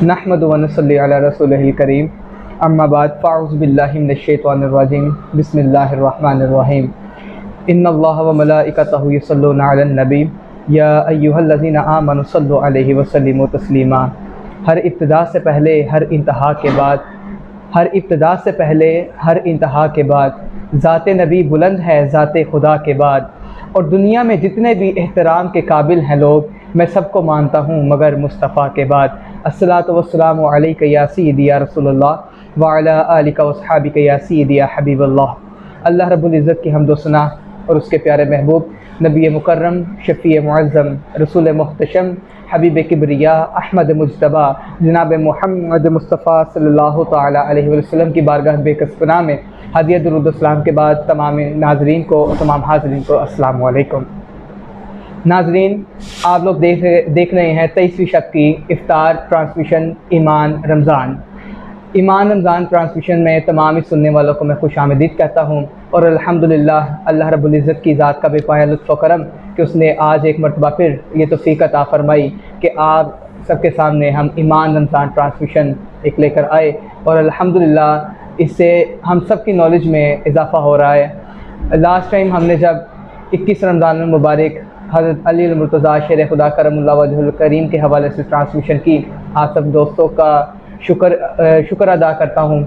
نحمد و نصلی علی رسولہ الکریم اما بعد فاعوذ باللہ من الشیطان الرجیم بسم اللہ الرحمن الرحیم ان اللہ و ملائکتہ یصلون علی النبی یا ایہا الذین آمنوا صلوا علیہ وسلموا تسلیما۔ ہر ابتدا سے پہلے ہر انتہا کے بعد، ہر ابتدا سے پہلے ہر انتہا کے بعد ذات نبی بلند ہے ذات خدا کے بعد، اور دنیا میں جتنے بھی احترام کے قابل ہیں لوگ میں سب کو مانتا ہوں مگر مصطفیٰ کے بعد۔ الصلاۃ والسلام علیک یا سیدی یا رسول اللہ وعلی آلک واصحابک یا سیدی یا حبیب اللہ۔ اللہ رب العزت کی حمد و ثنا اور اس کے پیارے محبوب نبی مکرم، شفیع معظم، رسول محتشم، حبیب کبریا، احمد مجتبیٰ، جناب محمد مصطفیٰ صلی اللہ تعالیٰ علیہ وسلم کی بارگاہ بے کس پناہ میں ہدیہ درود و سلام کے بعد تمام ناظرین کو اور تمام حاضرین کو السلام علیکم۔ ناظرین، آپ لوگ دیکھ رہے ہیں 23ویں شب کی افطار ٹرانسمیشن ایمان رمضان ٹرانسمیشن میں تمام ہی سننے والوں کو میں خوش آمدید کہتا ہوں، اور الحمدللہ اللہ رب العزت کی ذات کا بے پایا لطف و کرم کہ اس نے آج ایک مرتبہ پھر یہ توفیق عطا فرمائی کہ آپ سب کے سامنے ہم ایمان رمضان ٹرانسمیشن ایک لے کر آئے، اور الحمدللہ اس سے ہم سب کی نالج میں اضافہ ہو رہا ہے۔ لاسٹ ٹائم ہم نے جب 21 رمضان المبارک حضرت علی المرتضیٰ شیر خدا کرم اللہ وجہ الکریم کے حوالے سے ٹرانسمیشن کی، آپ سب دوستوں کا شکر ادا کرتا ہوں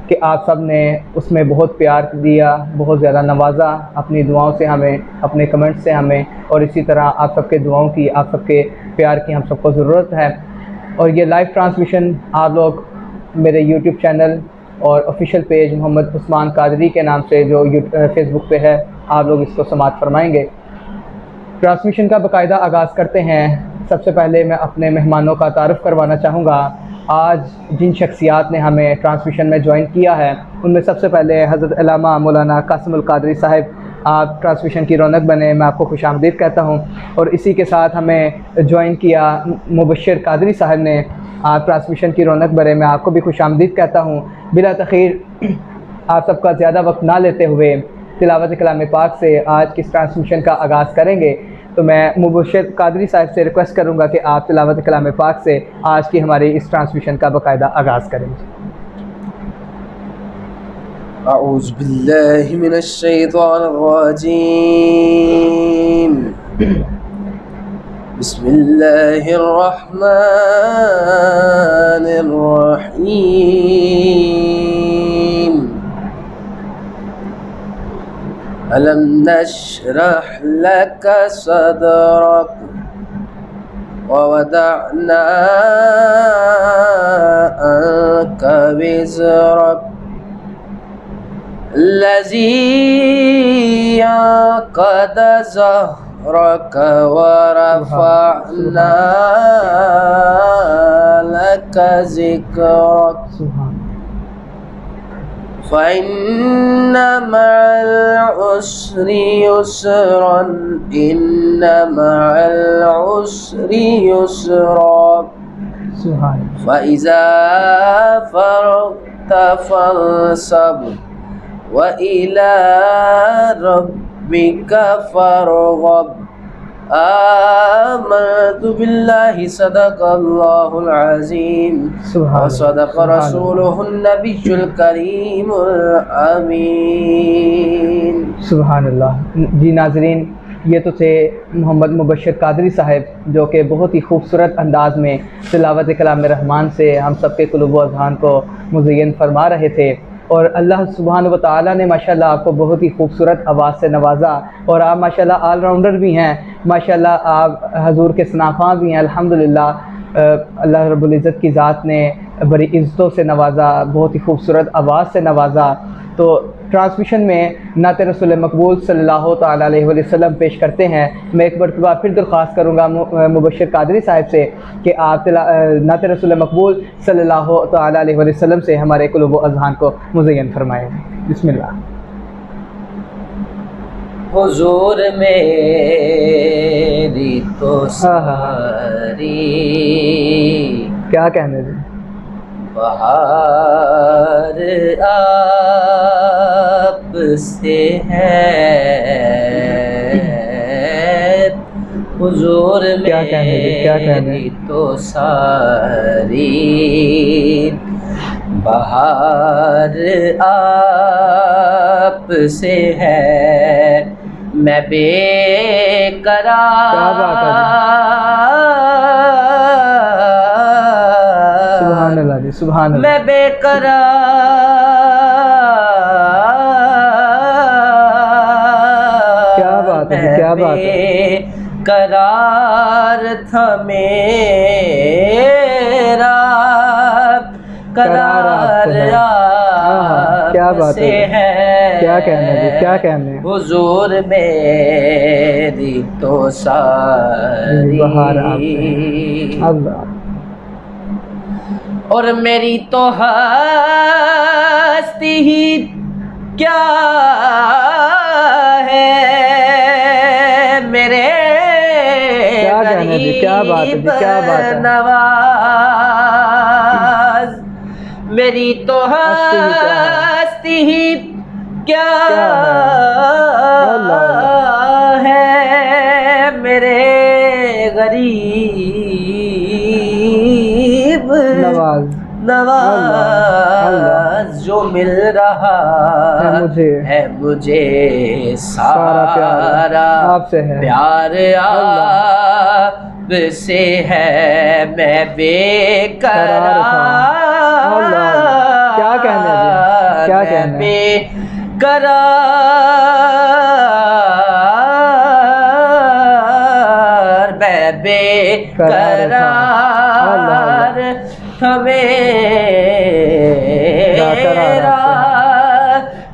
کہ آپ سب نے اس میں بہت پیار دیا، بہت زیادہ نوازا اپنی دعاؤں سے ہمیں، اپنے کمنٹ سے ہمیں، اور اسی طرح آپ سب کے دعاؤں کی، آپ سب کے پیار کی ہم سب کو ضرورت ہے۔ اور یہ لائیو ٹرانسمیشن آپ لوگ میرے یوٹیوب چینل اور آفیشیل پیج محمد عثمان قادری کے نام سے جو فیس بک پہ ہے، آپ لوگ اس کو سماعت فرمائیں گے۔ ٹرانسمیشن کا باقاعدہ آغاز کرتے ہیں۔ سب سے پہلے میں اپنے مہمانوں کا تعارف کروانا چاہوں گا۔ آج جن شخصیات نے ہمیں ٹرانسمیشن میں جوائن کیا ہے ان میں سب سے پہلے حضرت علامہ مولانا قاسم القادری صاحب، آپ ٹرانسمیشن کی رونق بنے، میں آپ کو خوش آمدید کہتا ہوں۔ اور اسی کے ساتھ ہمیں جوائن کیا مبشر قادری صاحب نے، آپ ٹرانسمیشن کی رونق بنے، میں آپ کو بھی خوش آمدید کہتا ہوں۔ بلا تاخیر آپ سب کا زیادہ وقت نہ لیتے ہوئے تلاوت کلام پاک سے آج کی ٹرانسمیشن کا آغاز کریں گے، تو میں مبشر قادری صاحب سے ریکویسٹ کروں گا کہ آپ تلاوت کلام پاک سے آج کی ہماری اس ٹرانسمیشن کا باقاعدہ آغاز کریں۔ اعوذ باللہ من الشیطان الرجیم، بسم اللہ الرحمن الرحیم۔ ألم نشرح لك صدرك ووضعنا عنك وزرك الذي أنقض ظهرك ورفعنا لك ذكرك فإن مع العسر يسرا إن مع العسر يسرا فإذا فرغت فانصب وإلى ربك فارغب۔ آمنت بالله صدق الله العظيم وصدق رسوله النبي الكريم الأمين۔ سبحان اللہ۔ جی ناظرین، یہ تو تھے محمد مبشر قادری صاحب جو کہ بہت ہی خوبصورت انداز میں تلاوت کلام رحمان سے ہم سب کے قلوب و اذہان کو مزین فرما رہے تھے، اور اللہ سبحانہ و تعالیٰ نے ماشاءاللہ آپ کو بہت ہی خوبصورت آواز سے نوازا، اور آپ ماشاءاللہ آل راؤنڈر بھی ہیں، ماشاءاللہ آپ حضور کے ثناءخواں بھی ہیں الحمدللہ۔ اللہ رب العزت کی ذات نے بڑی عزتوں سے نوازا، بہت ہی خوبصورت آواز سے نوازا۔ تو ٹرانسمیشن میں نعت رسول مقبول صلی اللہ تعالیٰ علیہ وسلم پیش کرتے ہیں۔ میں ایک مرتبہ پھر درخواست کروں گا مبشر قادری صاحب سے کہ آپ نعت رسول مقبول صلی اللہ تعالیٰ علیہ وسلم سے ہمارے قلوب و اذہان کو مزین فرمائیں۔ بسم اللہ۔ حضور میری تو ساری کیا کہنے دیں، بہار آپ سے ہے، حضور کیا کہنے جی، کیا کہنے؟ میری تو ساری بہار آپ سے ہے، میں بے کیا بات ہے قرار، سبحان اللہ جی، سبحان اللہ. میں بے قرار، کیا بات ہے جی، کیا بات ہے. بے قرار تھا میرا، قرار آپ سے ہے. کیا آپ بات سے ہے. ہے، کیا کہنے جی، کیا کہنے. حضور میری تو ساری بہار آپ سے ہے. اللہ. اور میری تو ہستی ہی کیا ہے، میرے کیا کہنے جی، کیا بات ہے جی، غریب کیا بات ہے. نواز، میری تو ہستی ہی کیا ہے. ہستی ہی کیا کیا ہے. اللہ اللہ. ہے، میرے غریب نواز. نواز جو مل رہا ہے مجھے سارا پیار آپ سے ہے. پیار آپ سے ہے، میں بے قرار، کیا کہنے جی، کیا میں کہنے. بے قرار، میں بے قرار تھا میرا،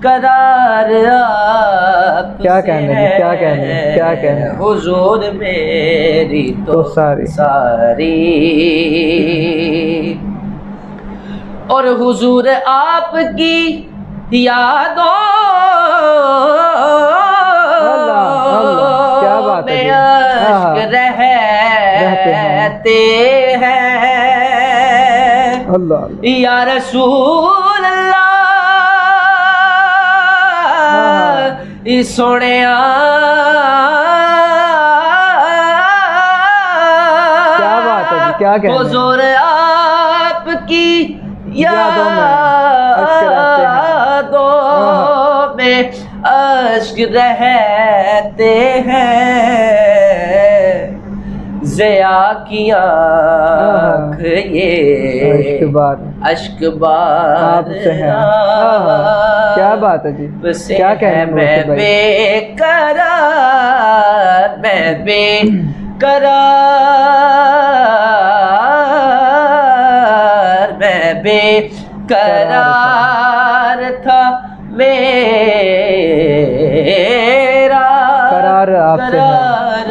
قرار آپ کیا سے کہنے جی، ہے، کیا کہنے، کیا کہنے. حضور میری تو ساری، اور حضور آپ کی یادوں کیا بات ہے میں جی. اشک رہتے ہیں، اللہ. یا رسول اللہ سونیا، کیا بات ہے جی، کیا کہنے. حضور آپ کی یادوں میں اشک رہتے ہیں، ضیا کی آنکھ یہ اشک بار آپ سے ہے. کیا بات ہے جی، کیا کہنے. میں بے قرار، میں بے قرار، میں بے قرار تھا میرا، قرار آپ سے ہے.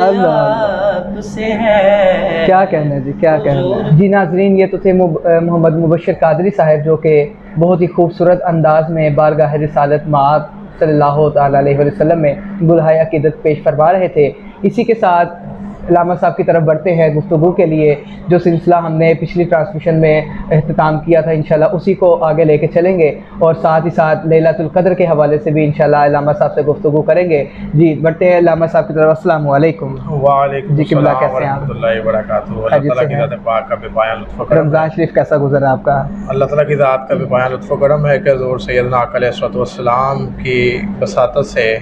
اللہ آپ سے ہے. کیا کہنا جی، کیا کہنا. جی ناظرین، یہ تو تھے محمد مبشر قادری صاحب، جو کہ بہت ہی خوبصورت انداز میں بارگاہ رسالت مآب صلی اللہ تعالیٰ علیہ وسلم میں گلہائے عقیدت پیش فرما رہے تھے. اسی کے ساتھ علامہ صاحب کی طرف بڑھتے ہیں گفتگو کے لیے. جو سلسلہ ہم نے پچھلی ٹرانسمیشن میں اختتام کیا تھا، انشاءاللہ اسی کو آگے لے کے چلیں گے، اور ساتھ ہی ساتھ لیلۃ القدر کے حوالے سے بھی انشاءاللہ علامہ صاحب سے گفتگو کریں گے. جی بڑھتے ہیں علامہ صاحب کی طرف. السلام علیکم. وعلیکم السلام ورحمۃ اللہ وبرکاتہ. اللہ تعالیٰ کی ذات پاک کا بے پایان لطف و کرم. رمضان شریف کیسا گزرا آپ کا؟ اللہ تعالیٰ کی ذات کا بے پایان لطف و کرم ہے کہ حضور سیدنا آقا علیہ الصلوۃ والسلام کی بساطت سے،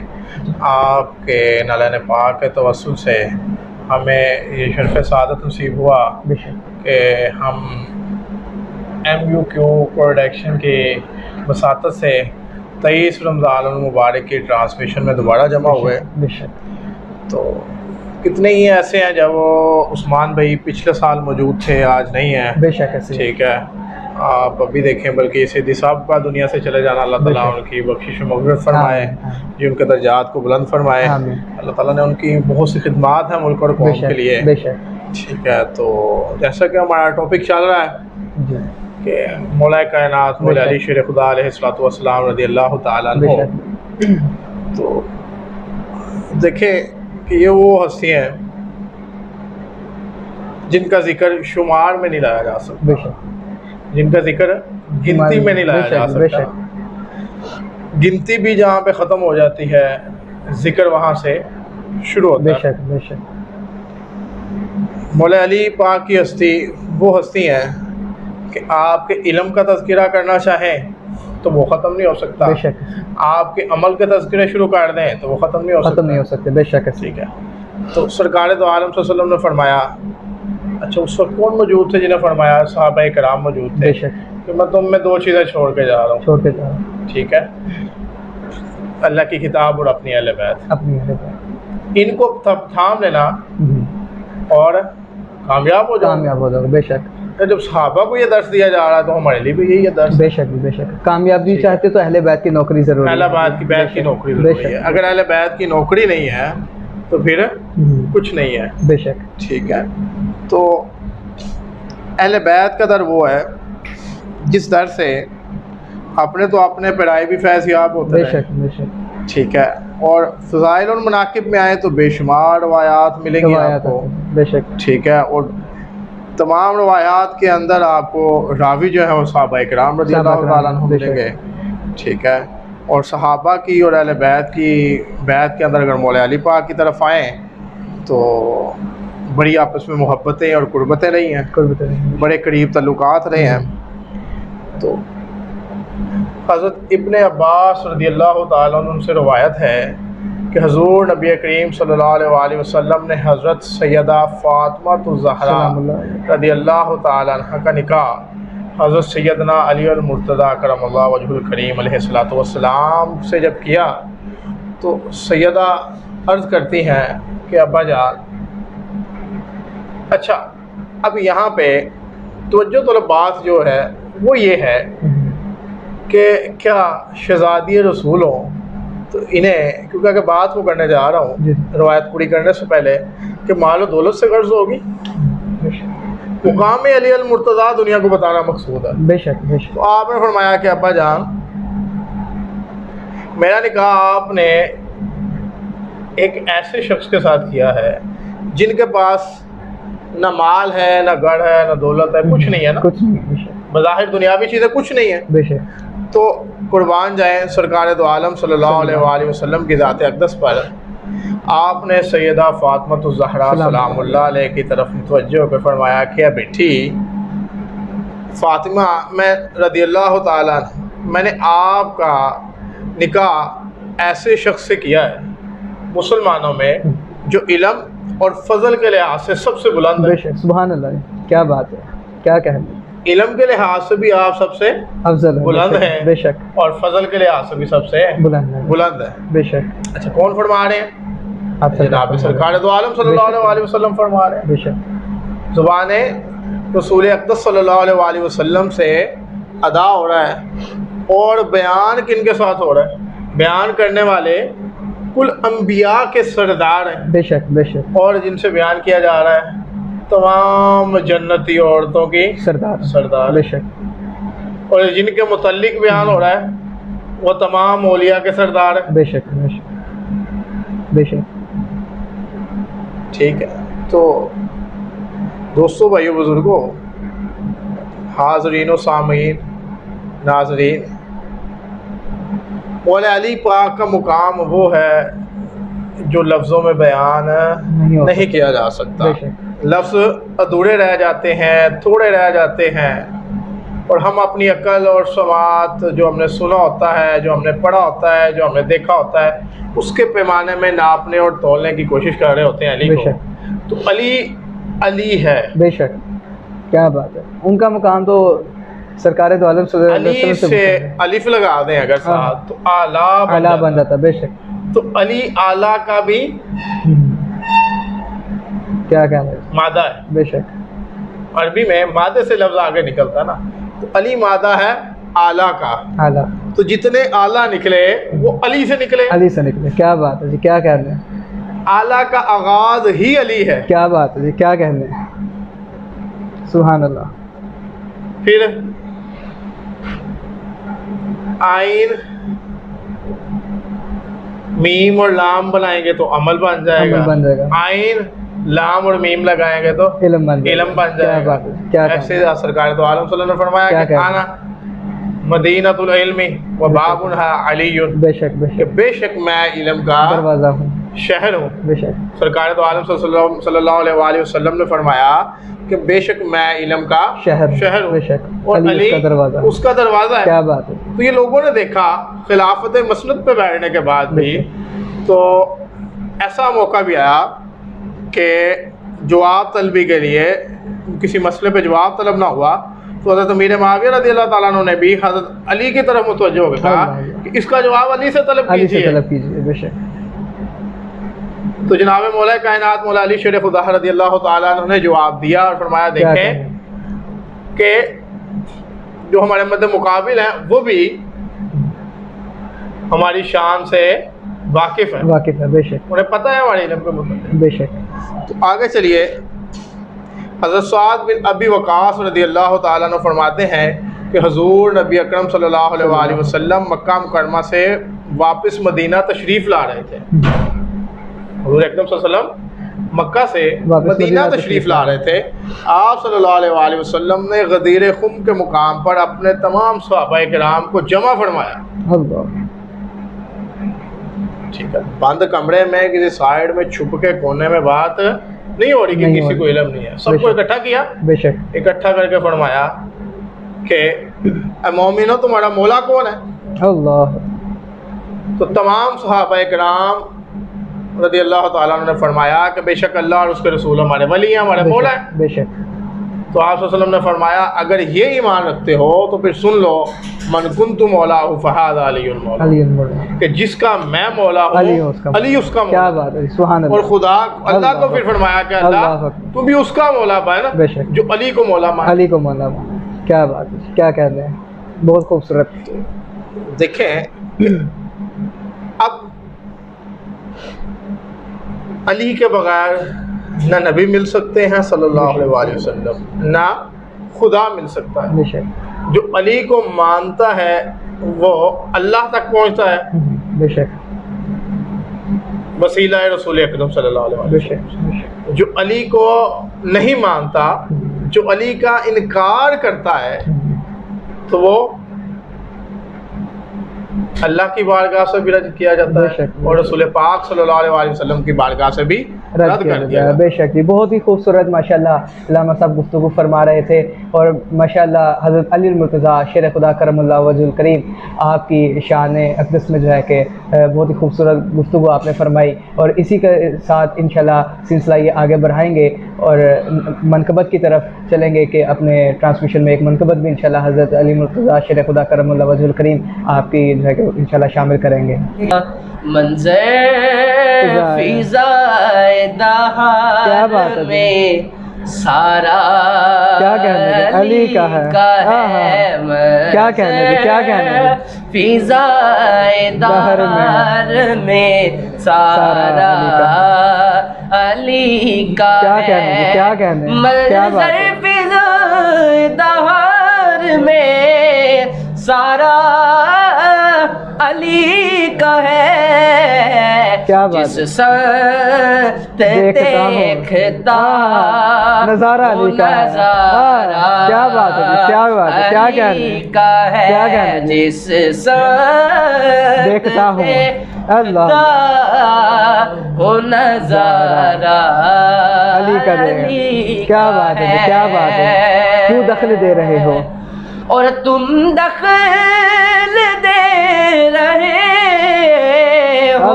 آپ کے نالین پاک کے توسل سے ہمیں یہ شرف سعادت نصیب ہوا کہ ہم MUQ پروڈکشن کی بساطت سے 23 رمضان المبارک کی ٹرانسمیشن میں دوبارہ جمع ہوئے. تو کتنے ہی ایسے ہیں جب وہ عثمان بھائی پچھلے سال موجود تھے، آج نہیں ہیں. بے شک. ٹھیک ہے، آپ ابھی دیکھیں، بلکہ سیدھی صاحب کا دنیا سے چلے جانا، اللہ تعالیٰ ان کی بخشش و مغفرت فرمائے، جی ان کے درجات کو بلند فرمائے. اللہ تعالیٰ نے ان کی بہت سی خدمات ہیں ملک اور قوم کے لیے. ٹھیک ہے، تو جیسا کہ ہمارا ٹاپک چل رہا ہے کہ مولا کائنات مولا علی شیر خدا علیہ الصلوۃ والسلام رضی اللہ تعالیٰ عنہ. تو دیکھیں کہ یہ وہ ہستی ہیں جن کا ذکر شمار میں نہیں لایا جا سکتا، جن کا ذکر گنتی میں نہیں لایا جا سکتا. گنتی بھی جہاں پہ ختم ہو جاتی ہے، ذکر وہاں سے شروع ہوتا ہے. مولا علی پاک کی ہستی وہ ہستی ہیں کہ آپ کے علم کا تذکرہ کرنا چاہیں تو وہ ختم نہیں ہو سکتا، بے شک، آپ کے عمل کے تذکرے شروع کر دیں تو وہ ختم نہیں ہو سکتا، ختم نہیں ہو سکتے، بے شک. ٹھیک ہے. تو سرکار دو عالم صلی اللہ علیہ وسلم نے فرمایا، اچھا اس وقت کون موجود تھے جنہیں فرمایا؟ صحابہ کرام موجود تھے بے شک، کہ میں تم میں دو چیزیں چھوڑ کے جا رہا ہوں. چھوڑ کے جا رہا ہوں. ٹھیک ہے، اللہ کی کتاب اور اپنی اہل بیت، اپنی ان کو تھام لینا اور کامیاب ہو جاؤ. کامیاب ہو جاؤ. بے شک، جب صحابہ کو یہ درس دیا جا رہا ہے تو ہمارے لیے بھی یہی ہے درس. بے شک، بے شک. کامیابی چاہتے تو اہل بیت کی نوکری ضروری ہے. اہل بیت کی بیت کی نوکری ضروری ہے. اگر اہل بیت کی نوکری نہیں ہے تو پھر کچھ نہیں ہے. بے شک. ٹھیک ہے. تو اہل بیت کا در وہ ہے جس در سے اپنے تو اپنے پیڑائی بھی فیض یاب ہوتے بے ہیں. شک، بے شک. ٹھیک ہے. اور فضائل اور مناقب میں آئے تو بے شمار روایات ملیں گی آپ کو. بے شک. ٹھیک ہے. اور تمام روایات کے اندر آپ کو راوی جو ہے وہ صحابہ کرام رضی اللہ تعالیٰ عنہم ملیں گے. ٹھیک ہے. اور صحابہ کی اور اہل بیت کی بیت کے اندر اگر مولا علی پاک کی طرف آئیں تو بڑی آپس میں محبتیں اور قربتیں رہی ہیں، بڑے قریب تعلقات رہے ہیں. تو حضرت ابن عباس رضی اللہ تعالیٰ عنہ سے روایت ہے کہ حضور نبی کریم صلی اللہ علیہ وآلہ وسلم نے حضرت سیدہ فاطمہ الزہرا رضی اللہ تعالیٰ عنہ کا نکاح حضرت سیدنا علی المرتضیٰ کرم اللہ وجہ الکریم علیہ الصلوۃ والسلام سے جب کیا تو سیدہ عرض کرتی ہیں کہ ابا جان، اچھا اب یہاں پہ توجہ طلب بات جو ہے وہ یہ ہے کہ کیا شہزادی رسول ہوں تو انہیں، کیونکہ اگر بات وہ کرنے جا رہا ہوں روایت پوری کرنے سے پہلے، کہ مال و دولت سے غرض ہوگی؟ مقام علی المرتضیٰ دنیا کو بتانا مقصود ہے. بے شک، بے شک. تو آپ نے فرمایا کہ ابا جان میرا نکاح آپ نے ایک ایسے شخص کے ساتھ کیا ہے جن کے پاس نہ مال ہے، نہ گڑھ ہے، نہ دولت ہے، کچھ نہیں ہے نا، کچھ نہیں. بظاہر دنیاوی چیزیں کچھ نہیں ہیں. بے شک. تو قربان جائیں سرکار دو عالم صلی اللہ علیہ وآلہ وسلم کی ذات اقدس پر آپ نے سیدہ فاطمہ الزہرا سلام اللہ علیہ کی طرف متوجہ ہو کے فرمایا کہ بیٹی فاطمہ، میں رضی اللہ تعالیٰ میں نے آپ کا نکاح ایسے شخص سے کیا ہے مسلمانوں میں جو علم اور فضل کے لحاظ سے سب سے بلند ہے. بے شک. سبحان اللہ. کیا بات ہے، کیا کہنا. علم کے لحاظ سے بھی آپ سب سے افضل بلند ہیں، بے شک. اور فضل کے لحاظ سے بھی سب سے بلند ہے. بے شک. اچھا کون فرما رہے ہیں؟ جناب سرکار دو عالم صلی اللہ علیہ وسلم فرما رہے ہیں. بے شک. زبان رسول اقدس صلی اللہ علیہ وآلہ وسلم سے ادا ہو رہا ہے، اور بیان کن کے ساتھ ہو رہا ہے؟ بیان کرنے والے کل انبیاء کے سردار ہیں. بے شک، بے شک. اور جن سے بیان کیا جا رہا ہے تمام جنتی عورتوں کی سردار. بے شک. اور جن کے متعلق بیان ہو رہا ہے وہ تمام اولیاء کے سردار ہیں. بے شک، بے شک. بے شک. ٹھیک ہے. تو دوستو، بھائیو، بزرگوں، حاضرین و سامعین، ناظرین، مولا علی پاک کا مقام وہ ہے جو لفظوں میں بیان نہیں کیا جا سکتا. لفظ ادھورے رہ جاتے ہیں، تھوڑے رہ جاتے ہیں، اور ہم اپنی عقل اور سماعت جو ہم نے سنا ہوتا ہے، جو ہم نے پڑھا ہوتا ہے، جو ہم نے دیکھا ہوتا ہے، اس کے پیمانے میں ناپنے اور تولنے کی کوشش کر رہے ہوتے ہیں علی کو. تو علی ہے. بے شک. کیا بات ہے. ان کا مقام تو سرکار دو عالم صلی اللہ علیہ وسلم سے الف لگا دیں اگر ساتھ تو اعلیٰ بن جاتا. بے شک. تو علی اعلیٰ کا بھی کیا کہنا ہے، مادہ ہے. بے شک. عربی میں مادے سے لفظ آگے نکلتا ہے نا، تو علی مادہ ہے اعلیٰ کا. اعلیٰ. تو جتنے اعلیٰ نکلے وہ علی سے نکلے. علی سے نکلے. کیا بات ہے جی، کیا کہنے ہیں. اعلیٰ کا آغاز ہی علی ہے. کیا بات ہے جی، کیا کہنے ہیں. سبحان اللہ. پھر آئین میم اور لام بنائیں گے تو عمل بن جائے گا. آئین لام اور میم لگائیں گے تو علم بن جائے گا. ایسے سرکار تو عالم صلی اللہ علیہ وسلم نے فرمایا کہ آنا مدینۃ العلم و بابھا علی. بے شک، بے شک. بے شک میں علم کا دروازہ ہوں. شہر ہوں. بے شک سرکار دو عالم صلی اللہ علیہ وآلہ وسلم نے فرمایا کہ بے شک میں علم کا شہر ہوں بے شک اور علی اس کا دروازہ. اس کا دروازہ ہے. کیا بات ہے. تو یہ لوگوں نے دیکھا خلافت مسند پہ بیٹھنے کے بعد بھی تو ایسا موقع بھی آیا کہ جواب طلبی کے لیے کسی مسئلے پہ جواب طلب نہ ہوا تو حضرت امیر معاویہ رضی اللہ تعالیٰ عنہ نے بھی حضرت علی کی طرف متوجہ ہو گیا کہ اس کا جواب علی سے طلب کیجیے. بے شک. تو جناب مولا کائنات مولا علی شیر خدا رضی اللہ تعالیٰ عنہ نے جواب دیا اور فرمایا دیکھیں کہ جو ہمارے مد مقابل ہیں وہ بھی ہماری شان سے واقف ہے. بے شک انہیں پتہ ہے ہمارے علم کے متعلق. بے شک. تو آگے چلیے حضرت سعد بن ابی وقاص رضی اللہ تعالیٰ عنہ فرماتے ہیں کہ حضور نبی اکرم صلی اللہ علیہ وآلہ وسلم مکہ مکرمہ سے واپس مدینہ تشریف لا رہے تھے. حضور اکرم صلی اللہ علیہ وسلم مکہ سے مدینہ تشریف لا رہے تھے. آپ صلی اللہ علیہ وآلہ وسلم نے غدیر خم کے مقام پر اپنے تمام صحابہ کرام کو جمع فرمایا. ٹھیک ہے, بند کمرے میں کسی سائیڈ میں چھپ کے کونے میں بات نہیں ہو رہی کہ کسی کو علم نہیں ہے. سب کو اکٹھا کیا. بے شک. اکٹھا کر کے فرمایا کہ اے مومنو تمہارا مولا کون ہے. اللہ. تو تمام صحابہ کرام رضی اللہ تعالیٰ عنہ نے فرمایا کہ بے شک اللہ اور اس کے رسول ہمارے ولی ہیں, ہمارے مولا ہیں. بے شک. تو آپ صلی اللہ علیہ وسلم نے فرمایا اگر یہ ایمان رکھتے ہو تو پھر سن لو من کنت مولا فہذا علی المولا, کہ جس کا میں مولا ہوں علی اس کا مولا. کیا بات ہے. سبحان اللہ. اور خدا اللہ کو پھر فرمایا کہ اللہ تو بھی اس کا مولا بن بے شک جو علی کو مولا مان. علی کو مولا مان. کیا بات ہے. کیا کہہ رہے ہیں. بہت خوبصورت. دیکھیں اب علی کے بغیر نہ نبی مل سکتے ہیں صلی اللہ علیہ وآلہ وسلم, نہ خدا مل سکتا ہے. بے شک. جو علی کو مانتا ہے وہ اللہ تک پہنچتا ہے. بے شک. وسیلہ رسول اکرم صلی اللہ علیہ بے وسلم. شک. جو علی کو نہیں مانتا, جو علی کا انکار کرتا ہے تو وہ اللہ کی بارگاہ سے بھی رد کیا جاتا ہے اور رسول پاک صلی اللہ علیہ وآلہ وسلم کی بارگاہ سے بھی رد کر دیا جاتا ہے. بے شک. بہت ہی خوبصورت ماشاءاللہ علامہ صاحب گفتگو فرما رہے تھے اور ماشاءاللہ حضرت علی المرتضیٰ شیر خدا کرم اللہ وجہ الکریم آپ کی شان اقدس میں جو ہے کہ بہت ہی خوبصورت گفتگو آپ نے فرمائی. اور اسی کے ساتھ انشاءاللہ سلسلہ یہ آگے بڑھائیں گے اور منقبت کی طرف چلیں گے کہ اپنے ٹرانسمیشن میں ایک منقبت بھی انشاءاللہ حضرت علی المرتضیٰ شیر خدا کرم اللہ وجہ الکریم آپ کی جو ہے کہ انشاءاللہ شامل کریں گے. منظر فضائے دہار میں سارا کیا کہنے علی کا ہے. کیا کہنے فضائے دہار میں سارا علی کا ہے. کیا کہنے منظر فضائے دہار میں سارا علی کا ہے. جس سمت دیکھتا نظارہ علی کا ہے. کیا بات ہے. کیا بات ہے. کیا کہنے جس سمت دیکھتا ہوں اللہ ہو نظارہ علی کا ہے. کیا بات ہے. کیا بات ہے. کیوں دخل دے رہے ہو اور تم دخل دے رہے ہو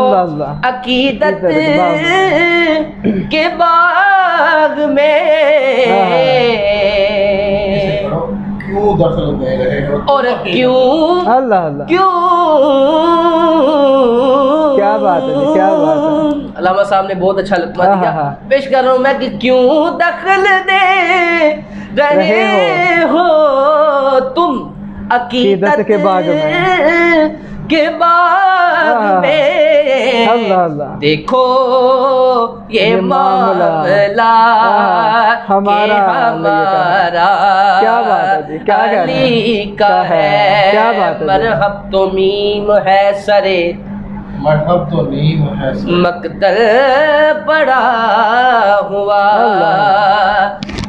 عقیدت کے باغ میں. کیوں دخل دے رہے ہو اور کیوں اللہ کیوں کیا بات ہے. کیا بات ہے. علامہ صاحب نے بہت اچھا لطفہ دیا. پیش کر رہا ہوں میں کہ کیوں دخل دے رہے ہو تم عقیدت کے باغ میں. دیکھو یہ معاملہ ہمارا علی کا ہے. مرحب تو میم ہے سرے مرحب تو نیم ہے مقتل پڑا ہوا.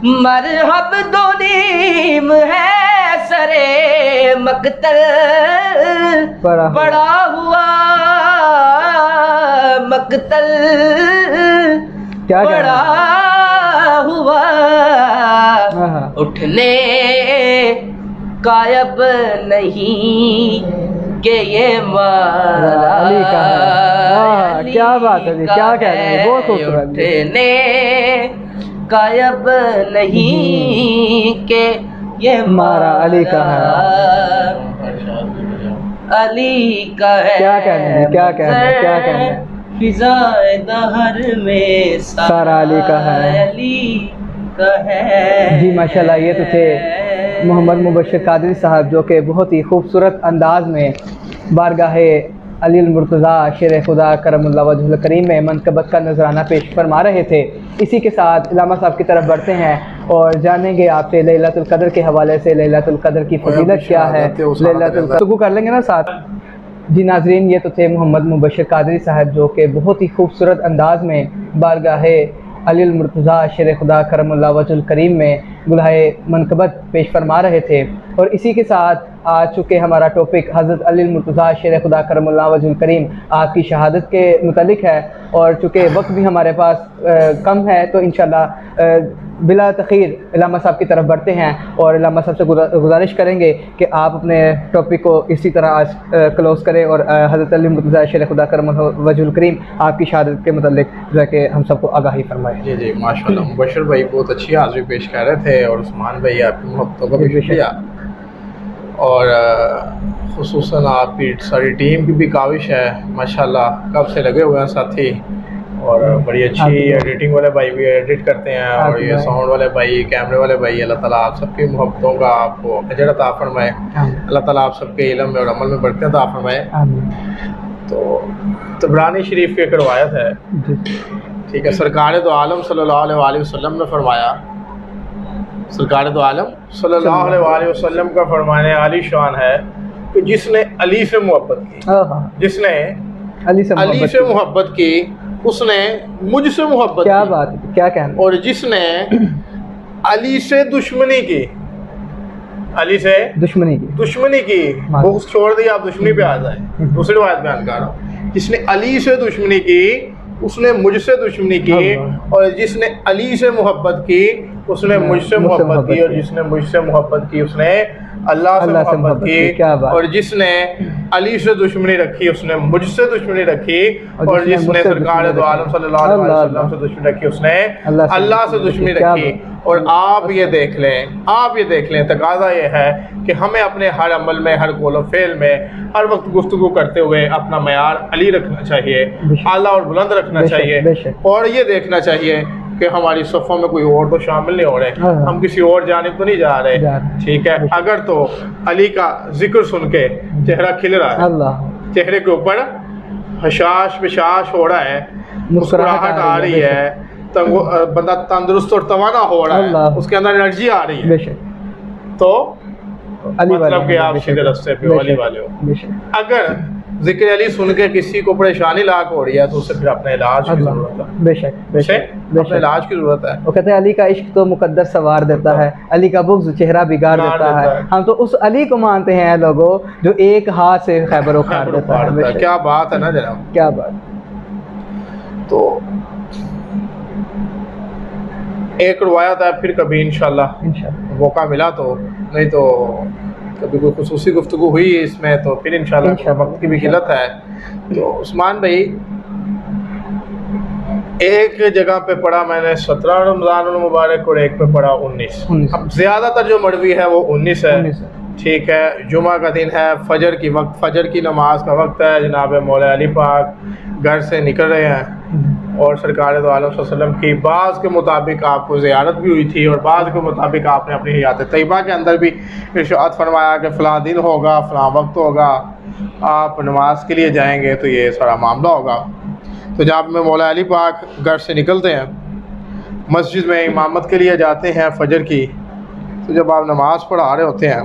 مرحب دو نیم ہے سرے مقتل پڑا ہوا. مقتل کیا پڑا ہوا اٹھنے کا اب نہیں کہ یہ مارا علی کا ہے. علی کیا بات ہے جی، کا کیا کہہ رہے ہیں، بہت خوبصورت. اٹھنے کا اب نہیں کہ یہ مارا علی کا ہے. علی کا ہے. کیا کہنے ہیں، کیا کہنے ہیں، کیا کہنے ہیں. فضائے دہر میں سارا علی کا ہے. علی کا ہے. جی ماشاءاللہ، یہ تو تھے محمد مبشر قادری صاحب، جو کہ بہت ہی خوبصورت انداز میں بارگاہ علی المرتضیٰ شیر خدا کرم اللہ وجہ الکریم میں منقبت کا نذرانہ پیش فرما رہے تھے. اسی کے ساتھ علامہ صاحب کی طرف بڑھتے ہیں اور جانیں گے آپ سے لیلۃ القدر کے حوالے سے لیلۃ القدر کی فضیلت کیا ہے. لیلۃ القدر کر لیں گے نا ساتھ. جی ناظرین، یہ تو تھے محمد مبشر قادری صاحب، جو کہ بہت ہی خوبصورت انداز میں بارگاہ علی المرتضیٰ شیر خدا کرم اللہ وجہ الکریم میں گلہائے منقبت پیش فرما رہے تھے. اور اسی کے ساتھ آج چونکہ ہمارا ٹاپک حضرت علی المرتضیٰ شیر خدا کرم اللہ وجہ الکریم آپ کی شہادت کے متعلق ہے، اور چونکہ وقت بھی ہمارے پاس کم ہے، تو انشاءاللہ بلا تخیر علامہ صاحب کی طرف بڑھتے ہیں اور علامہ صاحب سے گزارش کریں گے کہ آپ اپنے ٹاپک کو اسی طرح آج کلوز کریں اور حضرت علی المرتضیٰ شیر خدا کرم اللہ وجہ الکریم آپ کی شہادت کے متعلق جو کہ ہم سب کو آگاہی فرمائیں. جی جی ماشاءاللہ، مبشر بھائی بہت اچھی حاضری پیش کر رہے تھے، اور عثمان بھائی آپ کی محبتوں کا بھی شکریہ، اور خصوصاً آپ کی ساری ٹیم کی بھی کاوش ہے ماشاءاللہ، کب سے لگے ہوئے ہیں ساتھی، اور بڑی اچھی ایڈیٹنگ والے بھائی بھی ایڈٹ کرتے ہیں، اور یہ ساؤنڈ والے بھائی، کیمرے والے بھائی. اللہ تعالیٰ آپ سب کی محبتوں کا آپ کو اجر عطا فرمائے. اللہ تعالیٰ آپ سب کے علم میں اور عمل میں برکت عطا فرمائے. تو طبرانی شریف کی ایک روایت ہے، ٹھیک ہے، سرکار دو عالم صلی اللہ علیہ وآلہ وسلم نے فرمایا، سرکار دو عالم صلی اللہ علیہ وآلہ وسلم کا فرمانے عالی شان ہے کہ جس نے علی سے محبت کی، جس نے علی سے محبت کی، اس نے مجھ سے محبت کیا کی. بات ہے، کیا کہنا. اور جس نے علی سے دشمنی کی، علی سے دشمنی کی، بغض چھوڑ دیا، آپ دشمنی پہ آ جائیں. دوسری بات بیان کر رہا ہوں، جس نے علی سے دشمنی کی اس نے مجھ سے دشمنی کی، اور جس نے علی سے محبت کی اس نے مجھ سے محبت کی، اور جس نے مجھ سے محبت کی اس نے اللہ سے محبت کی، اور جس نے علی سے دشمنی رکھی اس نے مجھ سے دشمنی رکھی، اور جس نے سرکار دو عالم صلی اللہ علیہ وسلم سے دشمنی رکھی اس نے اللہ سے دشمنی رکھی. اور آپ یہ دیکھ لیں تقاضا یہ ہے کہ ہمیں اپنے ہر عمل میں، ہر قول و فعل میں، ہر وقت گفتگو کرتے ہوئے اپنا معیار علی رکھنا چاہیے، اعلیٰ اور بلند رکھنا چاہیے، اور یہ دیکھنا چاہیے کہ ہماری صفوں میں کوئی اور تو شامل نہیں ہو رہے، ہم کسی اور جانب تو نہیں جا رہے. ٹھیک ہے، اگر تو علی کا ذکر سن کے چہرہ کھل رہا ہے، چہرے کے اوپر حشاش بشاش ہو رہا ہے، مسکراہٹ آ رہی ہے، بندہ تندرست اور توانا ہو رہا ہے، اس کے اندر انرجی آ رہی ہے، تو مطلب کہ آپ سیدھے راستے پہ علی والے ہو. اگر ذکر علی سن کے کسی کو پریشانی لاحق ہو رہی ہے تو اسے پھر اپنے علاج کی ضرورت ہے. بے شک اپنے علاج کی ضرورت ہے. وہ کہتے ہیں علی کا عشق تو مقدر سوار دیتا ہے، علی کا بغض چہرہ بگاڑ دیتا ہے. ہم تو اس علی کو مانتے ہیں لوگوں جو ایک ہاتھ سے خیبر اکھاڑ دیتا ہے. کیا بات ہے نا جناب، کیا بات. تو ایک روایت ہے، پھر کبھی انشاءاللہ موقع ملا تو، نہیں تو کبھی کوئی خصوصی گفتگو ہوئی اس میں تو پھر انشاءاللہ وقت کی بھی قلت ہے. تو عثمان بھائی ایک جگہ پہ پڑھا میں نے 17 رمضان المبارک، اور ایک پہ پڑھا 19. اب زیادہ تر جو مروی ہے وہ 19 ہے. ٹھیک ہے، جمعہ کا دن ہے، فجر کی وقت، فجر کی نماز کا وقت ہے، جناب مولا علی پاک گھر سے نکل رہے ہیں، اور سرکار دو عالم صلی اللہ علیہ وسلم کی بعض کے مطابق آپ کو زیارت بھی ہوئی تھی، اور بعض کے مطابق آپ نے اپنی حیات طیبہ کے اندر بھی ارشاد فرمایا کہ فلاں دن ہوگا، فلاں وقت ہوگا، آپ نماز کے لیے جائیں گے تو یہ سارا معاملہ ہوگا. تو جب میں مولا علی پاک گھر سے نکلتے ہیں، مسجد میں امامت کے لیے جاتے ہیں فجر کی، تو جب آپ نماز پڑھا رہے ہوتے ہیں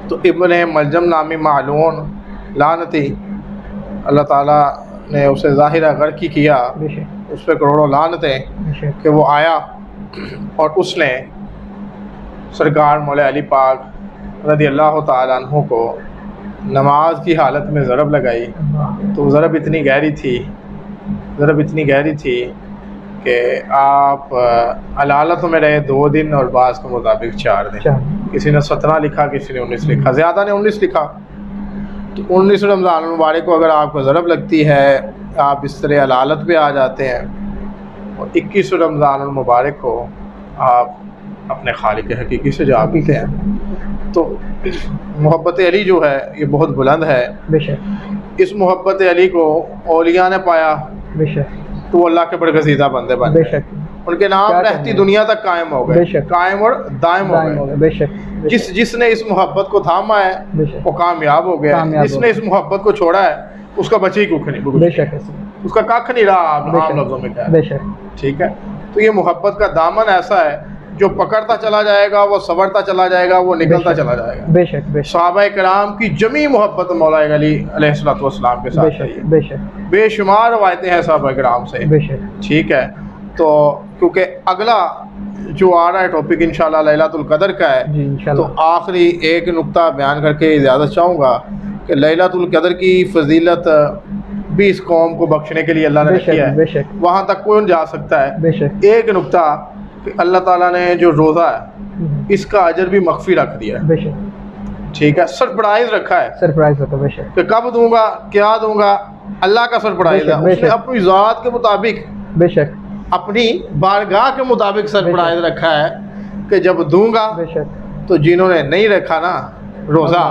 تو ابن ملجم نامی معلون لعنتی، اللہ تعالیٰ نے اسے ظاہرہ غرقی کیا، اس پہ کروڑوں لعنتیں کہ وہ آیا اور اس نے سرکار مولا علی پاک رضی اللہ تعالیٰ عنہ کو نماز کی حالت میں ضرب لگائی. تو ضرب اتنی گہری تھی ضرب اتنی گہری تھی کہ آپ علالتوں میں رہے 2 دن اور بعض کے مطابق 4 دن. کسی نے 17 لکھا, کسی نے 19 لکھا, زیادہ نے 19 لکھا. تو 19 رمضان المبارک کو اگر آپ کو ضرب لگتی ہے, آپ اس طرح علالت پہ آ جاتے ہیں, اور 21 رمضان المبارک کو آپ اپنے خالق حقیقی سے جا پیتے ہیں. تو محبت علی جو ہے یہ بہت بلند ہے. بے شک. اس محبت علی کو اولیاء نے پایا بے شک. تو وہ اللہ کے برگزیدہ بندے بن بے گئے. شک. ان کے نام رہتی دنیا تک قائم ہو گئے, بے شک. قائم اور دائم ہو گئے. بے شک. جس نے اس محبت کو تھاما ہے وہ کامیاب ہو گیا. جس نے اس محبت کو چھوڑا ہے اس کا بچے ہی کچھ نہیں. بے شک. اس کا کھ نہیں رہا. عام لفظوں میں کیا ہے. بے شک. ٹھیک ہے. تو یہ محبت کا دامن ایسا ہے جو پکڑتا چلا جائے گا, وہ سنورتا چلا جائے گا, وہ نکلتا چلا جائے گا. بے شک. بے شک. صحابہ کرام کی جمی محبت مولا علی علیہ الصلوۃ والسلام کے ساتھ ہے. بے شک. بے شمار روایتیں ہیں صحابہ کرام سے. بے شک. ٹھیک ہے. تو کیونکہ اگلا جو آ رہا ہے ٹاپک انشاءاللہ لیلۃ القدر کا ہے, جی انشاءاللہ. تو آخری ایک نقطہ بیان کر کے اجازت چاہوں گا کہ لیلۃ القدر کی فضیلت بھی اس قوم کو بخشنے کے لیے اللہ نے رکھی ہے. بے شک. وہاں تک کون جا سکتا ہے. بے شک. ایک نقطہ کہ اللہ تعالیٰ نے جو روزہ ہے اس کا اجر بھی مخفی رکھ دیا ہے. بے شک. ٹھیک ہے. سرپرائز رکھا ہے. سرپرائز ہوتا. بے شک. کہ کب دوں گا, کیا دوں گا, اللہ کا سرپرائز ہے. اس نے اپنی ذات کے مطابق, بے شک, اپنی بارگاہ کے مطابق سرپرائز رکھا ہے کہ جب دوں گا. بے شک. تو جنہوں نے نہیں رکھا نا روزہ,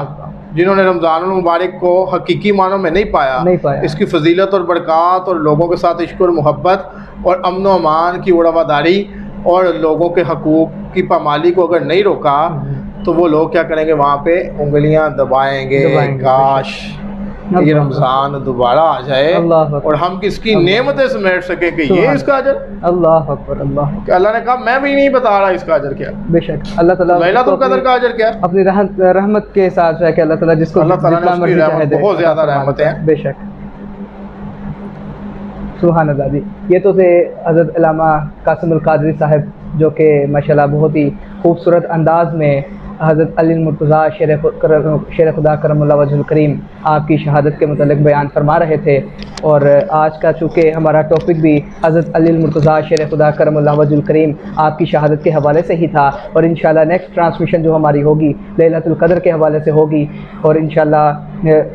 جنہوں نے رمضان المبارک کو حقیقی معنوں میں نہیں پایا, اس کی فضیلت اور برکات اور لوگوں کے ساتھ عشق اور محبت اور امن و امان کی اڑواداری اور لوگوں کے حقوق کی پامالی کو اگر نہیں روکا, تو وہ لوگ کیا کریں گے, وہاں پہ انگلیاں دبائیں گے. کاش یہ رمضان دوبارہ آ جائے اور ہم کس کی نعمتیں سمیٹ سکیں کہ یہ اس کا اجر. اللہ اکبر. اللہ. کہ اللہ نے کہا میں بھی نہیں بتا رہا اس کا اجر کیا. بے شک. اللہ تعالیٰ لیلۃ القدر کا اجر کیا, اپنی رحمت کے ساتھ ہے کہ اللہ تعالیٰ جس کو اللہ تعالیٰ نے اس کی رحمت, بہت زیادہ رحمتیں ہیں. بے شک. سبحان اللہ. جی یہ تو تھے حضرت علامہ قاسم القادری صاحب, جو کہ ماشاءاللہ بہت ہی خوبصورت انداز میں حضرت علی المرتضیٰ شیر خدا کرم اللہ وجہ الکریم آپ کی شہادت کے متعلق بیان فرما رہے تھے. اور آج کا چونکہ ہمارا ٹاپک بھی حضرت علی المرتضیٰ شیر خدا کرم اللہ وجہ الکریم آپ کی شہادت کے حوالے سے ہی تھا, اور انشاءاللہ نیکسٹ ٹرانسمیشن جو ہماری ہوگی لیلۃ القدر کے حوالے سے ہوگی, اور انشاءاللہ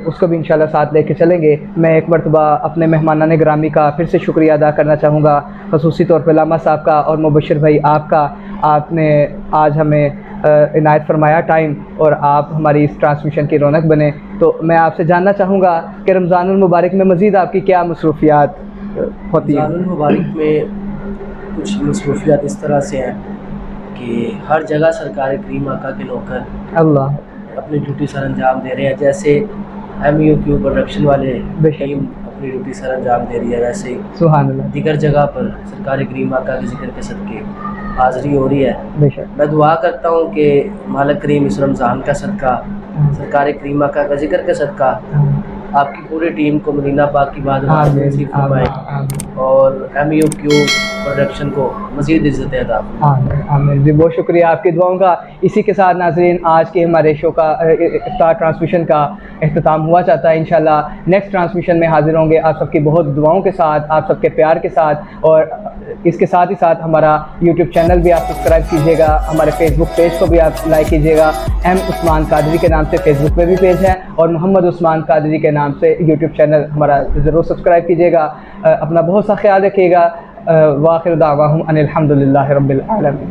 اس کو بھی انشاءاللہ ساتھ لے کے چلیں گے. میں ایک مرتبہ اپنے مہمانان گرامی کا پھر سے شکریہ ادا کرنا چاہوں گا, خصوصی طور پہ علامہ صاحب کا اور مبشر بھائی آپ کا. آپ نے آج ہمیں عنایت فرمایا ٹائم, اور آپ ہماری اس ٹرانسمیشن کی رونق بنے. تو میں آپ سے جاننا چاہوں گا کہ رمضان المبارک میں مزید آپ کی کیا مصروفیات ہوتی ہیں؟ رمضان المبارک میں کچھ مصروفیات اس طرح سے ہیں کہ ہر جگہ سرکار کریم آقا کے نوکر اللہ اپنی ڈیوٹی سر انجام دے رہے ہیں. جیسے MUQ پروڈکشن والے ٹیم اپنی ڈیوٹی سر انجام دے رہی ہے, ویسے ہی سبحان اللہ دیگر جگہ پر سرکار کریم آقا کے ذکر کے صدقے حاضری ہو رہی ہے. بے شک. میں دعا کرتا ہوں کہ مالک کریم اس رمضان کا صدقہ, سرکار کریم آقا کا ذکر کا صدقہ آپ کی پوری ٹیم کو مدینہ پاک کی بات نصیب فرمائے, اور MUQ پروڈکشن کو مزید عزت عطا فرمائے. آمین. جی بہت شکریہ آپ کی دعاؤں کا. اسی کے ساتھ ناظرین آج کے ہمارے شو کا افطار ٹرانسمیشن کا اختتام ہوا چاہتا ہے. انشاءاللہ نیکسٹ ٹرانسمیشن میں حاضر ہوں گے آپ سب کی بہت دعاؤں کے ساتھ, آپ سب کے پیار کے ساتھ, اور اس کے ساتھ ہی ساتھ ہمارا YouTube چینل بھی آپ سبسکرائب کیجیے گا, ہمارے فیس بک پیج کو بھی آپ لائک کیجیے گا. M عثمان قادری کے نام سے فیس بک پہ بھی پیج ہے, اور محمد عثمان قادری کے نام سے YouTube چینل ہمارا ضرور سبسکرائب کیجیے گا. اپنا بہت سا خیال رکھیے گا. وآخر دعواہم ان الحمد للہ رب العالمین.